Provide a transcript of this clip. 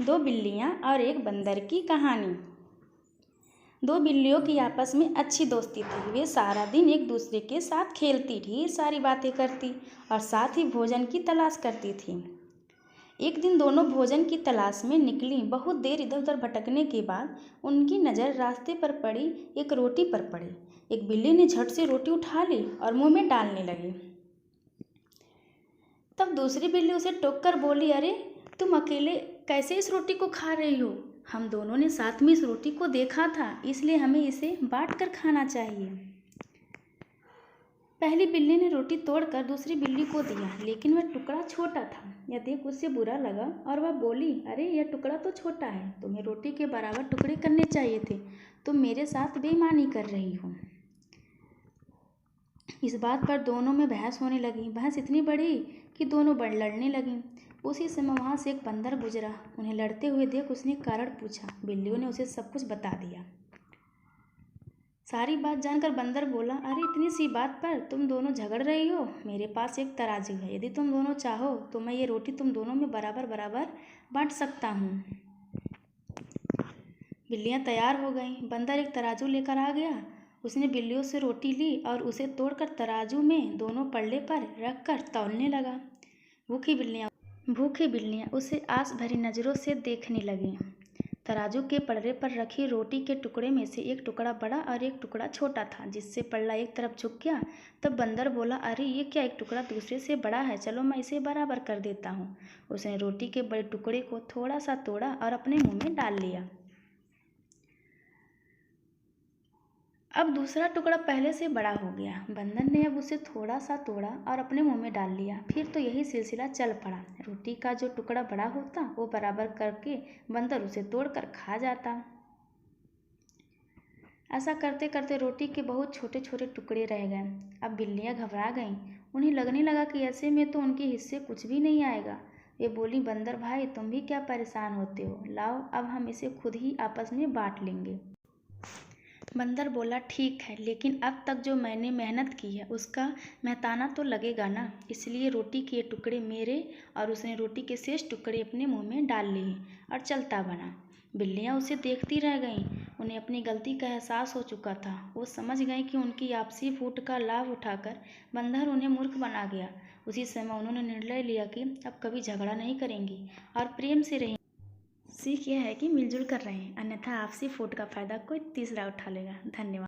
दो बिल्लियाँ और एक बंदर की कहानी। दो बिल्लियों की आपस में अच्छी दोस्ती थी। वे सारा दिन एक दूसरे के साथ खेलती, ढेर सारी बातें करती और साथ ही भोजन की तलाश करती थी। एक दिन दोनों भोजन की तलाश में निकली। बहुत देर इधर उधर भटकने के बाद उनकी नज़र रास्ते पर पड़ी एक रोटी पर पड़ी। एक बिल्ली ने झट से रोटी उठा ली और मुंह में डालने लगी। तब दूसरी बिल्ली उसे टोक कर बोली, अरे तुम अकेले कैसे इस रोटी को खा रही हो? हम दोनों ने साथ में इस रोटी को देखा था, इसलिए हमें इसे बांट कर खाना चाहिए। पहली बिल्ली ने रोटी तोड़कर दूसरी बिल्ली को दिया, लेकिन वह टुकड़ा छोटा था। यह देख उसे बुरा लगा और वह बोली, अरे यह टुकड़ा तो छोटा है, तुम्हें रोटी के बराबर टुकड़े करने चाहिए थे। तुम मेरे साथ बेईमानी कर रही हो। इस बात पर दोनों में बहस होने लगी। बहस इतनी बड़ी कि दोनों लड़ने लगीं। उसी समय वहाँ से एक बंदर गुजरा। उन्हें लड़ते हुए देख उसने कारण पूछा। बिल्लियों ने उसे सब कुछ बता दिया। सारी बात जानकर बंदर बोला, अरे इतनी सी बात पर तुम दोनों झगड़ रही हो? मेरे पास एक तराजू है, यदि तुम दोनों चाहो तो मैं ये रोटी तुम दोनों में बराबर बराबर बांट सकता हूँ। बिल्लियाँ तैयार हो गईं। बंदर एक तराजू लेकर आ गया। उसने बिल्लियों से रोटी ली और उसे तोड़कर तराजू में दोनों पल्ले पर रखकर तौलने लगा। भूखी बिल्लियाँ उसे आस भरी नज़रों से देखने लगीं। तराजू के पल्ले पर रखी रोटी के टुकड़े में से एक टुकड़ा बड़ा और एक टुकड़ा छोटा था, जिससे पल्ला एक तरफ झुक गया। तब बंदर बोला, अरे ये क्या, एक टुकड़ा दूसरे से बड़ा है, चलो मैं इसे बराबर कर देता हूँ। उसने रोटी के बड़े टुकड़े को थोड़ा सा तोड़ा और अपने मुँह में डाल लिया। अब दूसरा टुकड़ा पहले से बड़ा हो गया। बंदर ने अब उसे थोड़ा सा तोड़ा और अपने मुंह में डाल लिया। फिर तो यही सिलसिला चल पड़ा। रोटी का जो टुकड़ा बड़ा होता वो बराबर करके बंदर उसे तोड़कर खा जाता। ऐसा करते करते रोटी के बहुत छोटे छोटे टुकड़े रह गए। अब बिल्लियाँ घबरा गईं। उन्हें लगने लगा कि ऐसे में तो उनके हिस्से कुछ भी नहीं आएगा। वे बोली, बंदर भाई तुम भी क्या परेशान होते हो, लाओ अब हम इसे खुद ही आपस में बांट लेंगे। बंदर बोला, ठीक है, लेकिन अब तक जो मैंने मेहनत की है उसका मेहताना तो लगेगा ना, इसलिए रोटी के ये टुकड़े मेरे। और उसने रोटी के शेष टुकड़े अपने मुंह में डाल लिए और चलता बना। बिल्लियाँ उसे देखती रह गईं। उन्हें अपनी गलती का एहसास हो चुका था। वो समझ गईं कि उनकी आपसी फूट का लाभ उठाकर बंदर उन्हें मूर्ख बना गया। उसी समय उन्होंने निर्णय लिया कि अब कभी झगड़ा नहीं करेंगी और प्रेम से रहेंगी। सीख यह है कि मिलजुल कर रहें, अन्यथा आपसी फूट का फ़ायदा कोई तीसरा उठा लेगा। धन्यवाद।